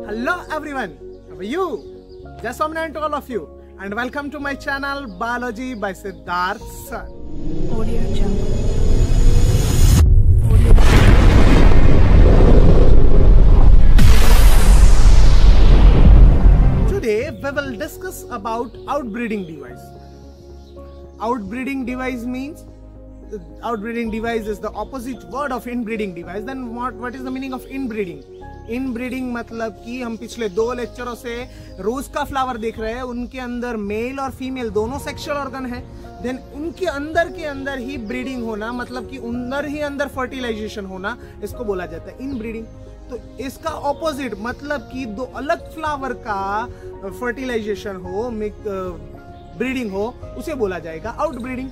Hello everyone, how are you? Just Somnan to all of you and welcome to my channel Biology by Siddharth Sir. Audio Jungle. Today we will discuss about outbreeding device. Outbreeding device means outbreeding device is the opposite word of inbreeding device. Then what is the meaning of inbreeding? Inbreeding मतलब कि हम पिछले 2 लेक्चरों से रोज का flower देख रहे हैं, उनके अंदर मेल और फीमेल दोनों सेक्सुअल ऑर्गन है। देन उनके अंदर के अंदर ही ब्रीडिंग होना, मतलब कि अंदर फर्टिलाइजेशन होना, इसको बोला जाता है इनब्रीडिंग। तो इसका ऑपोजिट मतलब कि 2 अलग फ्लावर का फर्टिलाइजेशन हो, ब्रीडिंग हो, उसे बोला जाएगा आउटब्रीडिंग।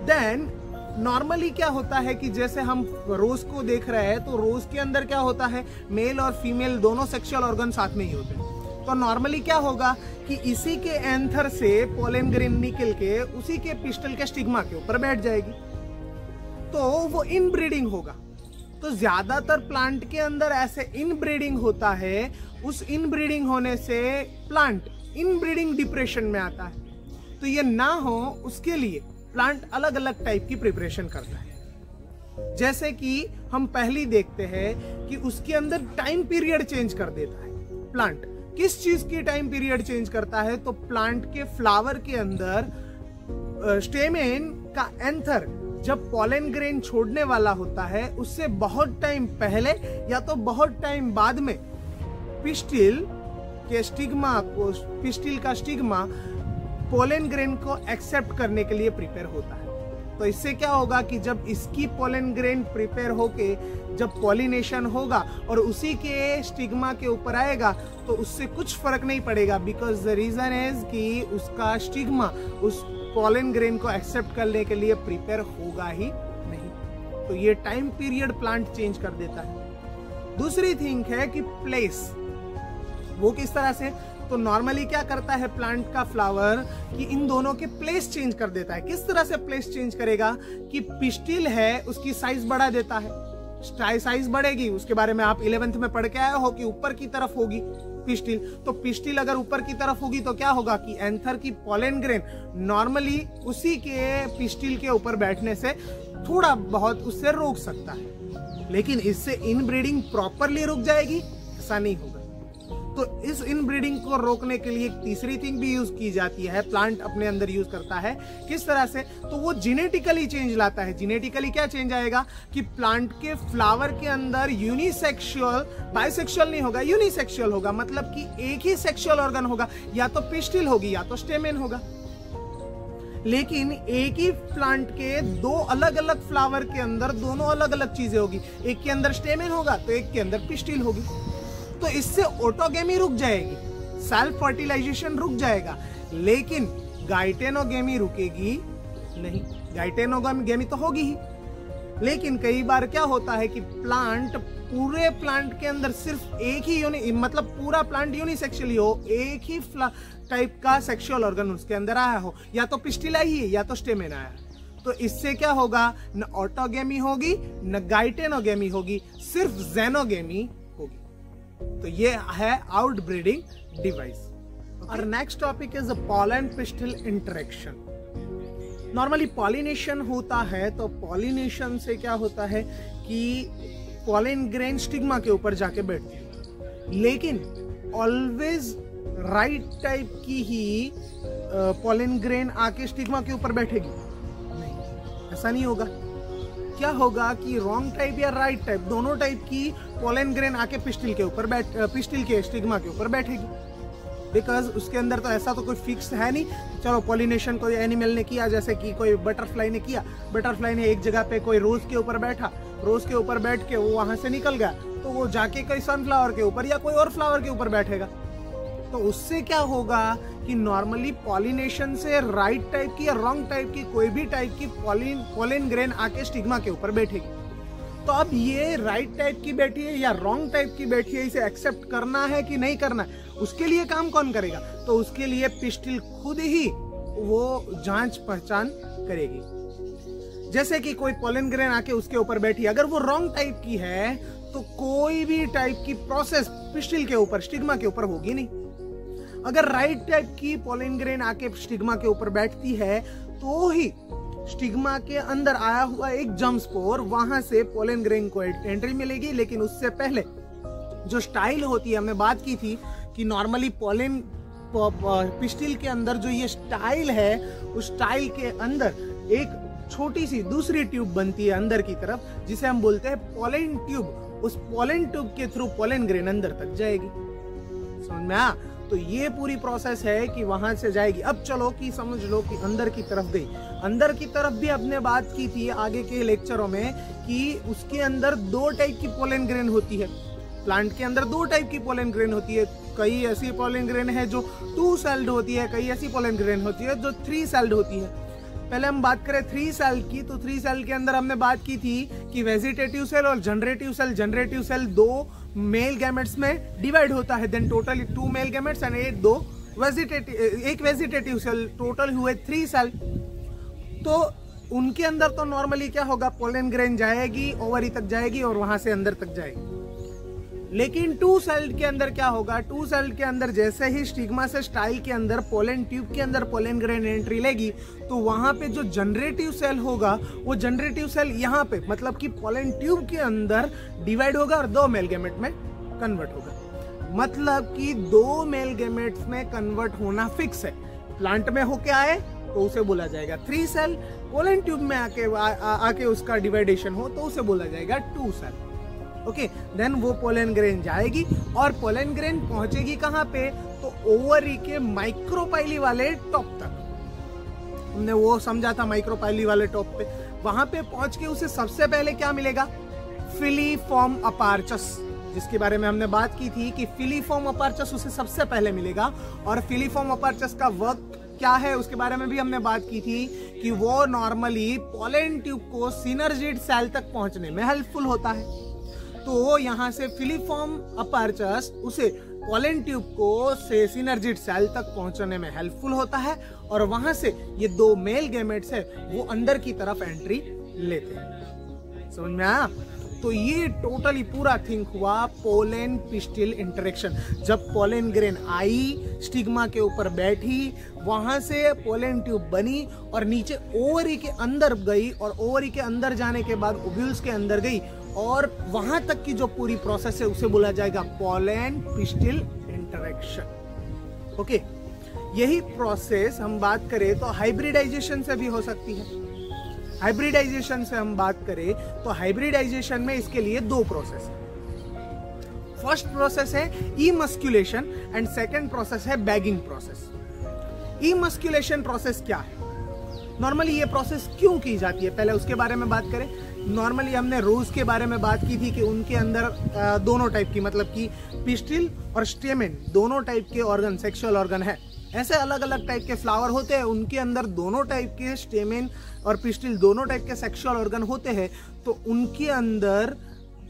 देन नॉर्मली क्या होता है कि जैसे हम रोज को देख रहे हैं तो रोज के अंदर क्या होता है, मेल और फीमेल दोनों सेक्सुअल ऑर्गन साथ में ही होते हैं। तो नॉर्मली क्या होगा कि इसी के एंथर से पोलन ग्रेन निकल के उसी के पिस्टल के स्टिग्मा के ऊपर बैठ जाएगी, तो वो इनब्रीडिंग होगा। तो ज्यादातर प्लांट के अंदर ऐसे इनब्रीडिंग होता है। उस इनब्रीडिंग होने से प्लांट इनब्रीडिंग डिप्रेशन में आता है। तो ये ना हो उसके लिए प्लांट अलग अलग टाइप की प्रिपरेशन करता है। जैसे कि हम पहली देखते हैं कि उसके अंदर टाइम पीरियड चेंज कर देता है। प्लांट किस चीज की टाइम पीरियड चेंज करता है? तो प्लांट के फ्लावर के अंदर स्टेमेन का एंथर जब पोलन ग्रेन छोड़ने वाला होता है, उससे बहुत टाइम पहले या तो बहुत टाइम बाद में पिस्टिल का स्टिग्मा पोलन ग्रेन को एक्सेप्ट करने के लिए प्रिपेयर होता है। तो इससे क्या होगा कि जब इसकी पोलन ग्रेन प्रिपेयर होके जब पॉलिनेशन होगा और उसी के स्टिग्मा के ऊपर आएगा, तो उससे कुछ फर्क नहीं पड़ेगा, बिकॉज द रीजन इज कि उसका स्टिग्मा उस पोलन ग्रेन को एक्सेप्ट करने के लिए प्रिपेयर होगा ही नहीं। तो ये टाइम पीरियड प्लांट चेंज कर देता है। दूसरी थिंग है कि प्लेस, वो किस तरह से? तो नॉर्मली क्या करता है प्लांट का फ्लावर कि इन दोनों के प्लेस चेंज कर देता है। किस तरह से प्लेस चेंज करेगा कि पिस्टिल है उसकी साइज बढ़ा देता है, साइज बढ़ेगी, उसके बारे में आप 11th में पढ़ के आए हो कि ऊपर की तरफ होगी पिस्टिल। तो पिस्टिल अगर ऊपर की तरफ होगी तो क्या होगा कि एंथर की पोलन ग्रेन नॉर्मली उसी के पिस्टिल के ऊपर बैठने से थोड़ा बहुत उससे रोक सकता है, लेकिन इससे इनब्रीडिंग प्रॉपरली रुक जाएगी ऐसा नहीं होगा। तो इस इनब्रीडिंग को रोकने के लिए एक तीसरी थिंग भी यूज की जाती है, प्लांट अपने अंदर यूज करता है। किस तरह से? तो वो जेनेटिकली चेंज लाता है। जेनेटिकली क्या चेंज आएगा कि प्लांट के फ्लावर के अंदर यूनिसेक्सुअल, बाइसेक्सुअल नहीं होगा, यूनिसेक्सुअल होगा, मतलब कि एक ही सेक्सुअल ऑर्गन होगा, या तो पिस्टिल होगी या तो स्टेमेन होगा। लेकिन एक ही प्लांट के 2 अलग अलग फ्लावर के अंदर दोनों अलग अलग चीजें होगी, एक के अंदर स्टेमेन होगा तो एक के अंदर पिस्टिल होगी। तो इससे ऑटोगेमी रुक जाएगी, सेल्फ फर्टिलाइजेशन रुक जाएगा, लेकिन गाइटेनोगेमी रुकेगी नहीं। गाइटेनोगेमी तो होगी ही, लेकिन कई बार क्या होता है कि पूरे प्लांट के अंदर सिर्फ एक ही मतलब पूरा प्लांट यूनिसेक्सुअल हो, एक ही टाइप का सेक्सुअल ऑर्गन उसके अंदर आया हो, या तो पिस्टिल आई है या तो स्टेमेन आया। तो इससे क्या होगा, न ऑटोगेमी होगी न गाइटेनोगेमी होगी, सिर्फ जेनोगेमी। तो ये है आउटब्रीडिंग डिवाइस। और next topic is pollen pistil interaction. Normally pollination होता है, तो पॉलिनेशन से क्या होता है कि पोलन ग्रेन स्टिग्मा के ऊपर जाके बैठती है, लेकिन ऑलवेज राइट टाइप की ही पोलन ग्रेन आके स्टिग्मा के ऊपर बैठेगी नहीं, ऐसा नहीं होगा। क्या होगा कि रॉन्ग टाइप या राइट टाइप दोनों टाइप की पोलन ग्रेन आके पिस्टिल के स्टिग्मा के ऊपर बैठेगी, बिकॉज उसके अंदर तो ऐसा तो कोई फिक्स है नहीं। चलो पॉलिनेशन कोई एनिमल ने किया, जैसे कि कोई बटरफ्लाई ने किया, बटरफ्लाई ने एक जगह पे कोई रोज के ऊपर बैठा, रोज के ऊपर बैठ के वो वहां से निकल गया, तो वो जाके कोई सनफ्लावर के ऊपर या कोई और फ्लावर के ऊपर बैठेगा। तो उससे क्या होगा कि नॉर्मली पॉलिनेशन से राइट टाइप की या रॉन्ग टाइप की कोई भी टाइप की पोलन ग्रेन आके स्टिग्मा के ऊपर बैठेगी। तो अब ये राइट टाइप की बैठी है या रॉन्ग टाइप की बैठी है, इसे एक्सेप्ट करना है कि नहीं करना है, उसके लिए काम कौन करेगा? तो उसके लिए पिस्टिल खुद ही वो जांच पहचान करेगी। जैसे कि कोई पोलन ग्रेन आके उसके ऊपर बैठी, अगर वो रॉन्ग टाइप की है तो कोई भी टाइप की प्रोसेस पिस्टिल के ऊपर, स्टिग्मा के ऊपर होगी नहीं। अगर राइट टाइप की पोलन ग्रेन आके स्टिग्मा के ऊपर बैठती है तो ही स्टिग्मा के अंदर आया हुआ एक जर्म स्पोर, वहां से पोलन ग्रेन को एंट्री मिलेगी। लेकिन उससे पहले जो स्टाइल होती है, हमने बात की थी कि नॉर्मली पोलन पिस्टिल के अंदर जो ये स्टाइल है, उस स्टाइल के अंदर एक छोटी सी दूसरी ट्यूब बनती है अंदर की तरफ, जिसे हम बोलते हैं पोलन ट्यूब। उस पोलन ट्यूब के थ्रू पोलन ग्रेन अंदर तक जाएगी। समझ में आया? तो ये पूरी प्रोसेस है कि वहां से जाएगी। अब चलो कि समझ लो कि अंदर की तरफ गई। अंदर की तरफ भी हमने बात की थी आगे के लेक्चरों में कि उसके अंदर 2 टाइप की पोलन ग्रेन होती है। प्लांट के अंदर 2 टाइप की पोलन ग्रेन होती है। कई ऐसी पोलन ग्रेन है जो 2 सेल्ड होती है, कई ऐसी पोलन ग्रेन होती है जो 3 सेल्ड होती है। पहले हम बात करें 3 सेल की, तो 3 सेल के अंदर हमने बात की थी कि वेजिटेटिव सेल और generative cell. Generative cell 2 male gametes में डिवाइड होता है, then totally 2 male gametes and एक वेजिटेटिव सेल, टोटल हुए 3 सेल। तो उनके अंदर तो नॉर्मली क्या होगा, पोलन ग्रेन जाएगी, ओवरी तक जाएगी और वहां से अंदर तक जाएगी। लेकिन 2 सेल के अंदर क्या होगा, 2 सेल के अंदर जैसे ही स्टिग्मा से स्टाइल के अंदर पोलन ट्यूब के अंदर पोलन ग्रेन एंट्री लेगी, तो वहां पे जो जनरेटिव सेल होगा, वो जनरेटिव सेल यहाँ पे मतलब कि पोलन ट्यूब के अंदर डिवाइड होगा और 2 मेल गैमेट में कन्वर्ट होगा। मतलब कि 2 मेल गैमेट्स में कन्वर्ट होना फिक्स है। प्लांट में होके आए तो उसे बोला जाएगा 3 सेल, पोलन ट्यूब में आके उसका डिवाइडेशन हो तो उसे बोला जाएगा 2 सेल। ओके, देन वो पोलन ग्रेन जाएगी और पोलन ग्रेन पहुंचेगी कहां पे, तो ओवरी के माइक्रोपाइली वाले टॉप तक। हमने वो समझा था माइक्रोपाइली वाले टॉप पे। वहां पे पहुंच के उसे सबसे पहले क्या मिलेगा, फिलीफॉर्म अपार्चस, जिसके बारे में हमने बात की थी कि फिलीफॉर्म अपार्चस उसे सबसे पहले मिलेगा। और फिलीफॉर्म अपार्चस का वर्क क्या है उसके बारे में भी हमने बात की थी कि वो नॉर्मली पोलन ट्यूब को सिनर्जिड सेल तक पहुंचने में हेल्पफुल होता है। तो यहाँ से फिलीफॉर्म अपार्चस उसे पोलन ट्यूब को से सिनर्जिड सेल तक पहुंचने में हेल्पफुल होता है और वहां से ये 2 मेल गैमेट्स है वो अंदर की तरफ एंट्री लेते हैं। समझ में आया? तो ये टोटली पूरा थिंक हुआ पोलन पिस्टिल इंटरेक्शन। जब पोलन ग्रेन आई, स्टिग्मा के ऊपर बैठी, वहां से पोलन ट्यूब बनी और नीचे ओवरी के अंदर गई और ओवरी के अंदर जाने के बाद ओव्यूल्स के अंदर गई और वहां तक की जो पूरी प्रोसेस है उसे बोला जाएगा पोलन पिस्टिल इंटरेक्शन। ओके, यही प्रोसेस हम बात करें तो हाइब्रिडाइजेशन से भी हो सकती है। हाइब्रिडाइजेशन से हम बात करें तो हाइब्रिडाइजेशन में इसके लिए 2 प्रोसेस है। फर्स्ट प्रोसेस है इमस्क्यूलेशन एंड सेकंड प्रोसेस है बैगिंग प्रोसेस। इमस्क्यूलेशन प्रोसेस क्या है, नॉर्मली ये प्रोसेस क्यों की जाती है, पहले उसके बारे में बात करें। नॉर्मली हमने रोज के बारे में बात की थी कि उनके अंदर दोनों टाइप की मतलब कि पिस्टिल और स्टेमेन दोनों टाइप के ऑर्गन, सेक्सुअल ऑर्गन है। ऐसे अलग अलग टाइप के फ्लावर होते हैं, उनके अंदर दोनों टाइप के स्टेमेन और पिस्टिल दोनों टाइप के सेक्सुअल ऑर्गन होते हैं। तो उनके अंदर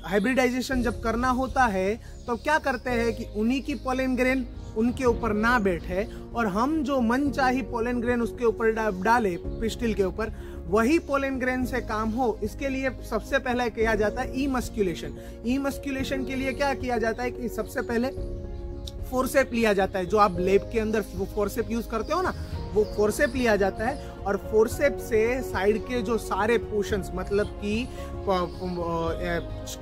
हाइब्रिडाइजेशन जब करना होता है तो क्या करते हैं कि उन्हीं की पोलन ग्रेन उनके ऊपर ना बैठे और हम जो मनचाही पोलन ग्रेन उसके ऊपर डाले पिस्टिल के ऊपर, वही पोलन ग्रेन से काम हो। इसके लिए सबसे पहले किया जाता है इमस्क्यूलेशन। इमस्क्यूलेशन के लिए क्या किया जाता है कि सबसे पहले फोर्सेप लिया जाता है। जो आप लेब के अंदर वो फोर्सेप यूज करते हो ना, वो फोर्सेप लिया जाता है और फोर्सेप से साइड के जो सारे पोर्शंस मतलब कि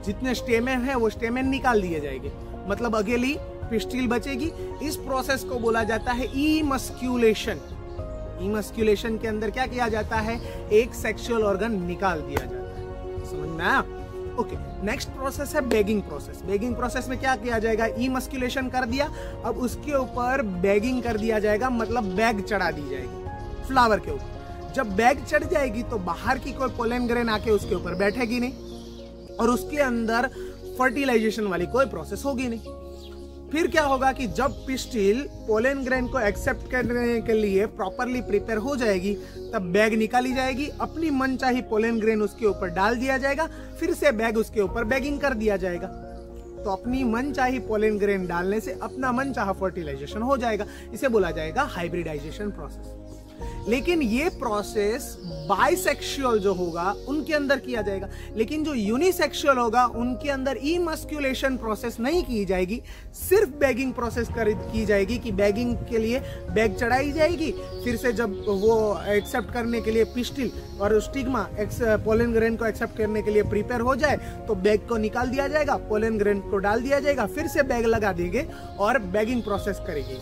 जितने स्टेमेन है वो स्टेमेन निकाल दिए जाएंगे, मतलब अकेली पिस्टिल बचेगी। इस प्रोसेस को बोला जाता है इमस्क्यूलेशन। इमस्क्यूलेशन के अंदर क्या किया जाता है, एक सेक्सुअल ऑर्गन निकाल दिया जाता है। समझ में आया? ओके, नेक्स्ट प्रोसेस है बैगिंग प्रोसेस। बैगिंग प्रोसेस में क्या किया जाएगा, इमस्क्यूलेशन कर दिया, अब उसके ऊपर बैगिंग कर दिया जाएगा, मतलब बैग चढ़ा दी जाएगी फ्लावर के ऊपर। जब बैग चढ़ जाएगी तो बाहर की कोई पोलन ग्रेन आके उसके ऊपर बैठेगी नहीं और उसके अंदर फर्टिलाइजेशन वाली कोई प्रोसेस होगी नहीं। फिर क्या होगा कि जब पिस्टिल पोलन ग्रेन को एक्सेप्ट करने के लिए प्रॉपरली प्रिपेयर हो जाएगी, तब बैग निकाली जाएगी, अपनी मनचाही पोलन ग्रेन उसके ऊपर डाल दिया जाएगा, फिर से बैग उसके ऊपर बैगिंग कर दिया जाएगा। तो अपनी मनचाही पोलन ग्रेन डालने से अपना मनचाहा फर्टिलाइजेशन हो जाएगा। इसे बोला जाएगा हाइब्रिडाइजेशन प्रोसेस। लेकिन ये प्रोसेस बाइसेक्सुअल जो होगा उनके अंदर किया जाएगा, लेकिन जो यूनिसेक्सुअल होगा उनके अंदर इमस्क्यूलेशन प्रोसेस नहीं की जाएगी, सिर्फ बैगिंग प्रोसेस की जाएगी कि बैगिंग के लिए बैग चढ़ाई जाएगी, फिर से जब वो एक्सेप्ट करने के लिए पिस्टिल और स्टिग्मा पोलन ग्रेन को एक्सेप्ट करने के लिए प्रिपेयर हो जाए तो बैग को निकाल दिया जाएगा, पोलन ग्रेन को डाल दिया जाएगा, फिर से बैग लगा देंगे और बैगिंग प्रोसेस करेंगे।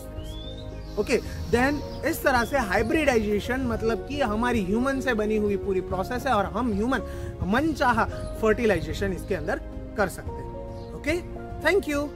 ओके, देन इस तरह से हाइब्रिडाइजेशन मतलब कि हमारी ह्यूमन से बनी हुई पूरी प्रोसेस है और हम ह्यूमन मनचाहा फर्टिलाइजेशन इसके अंदर कर सकते हैं। Okay, thank you.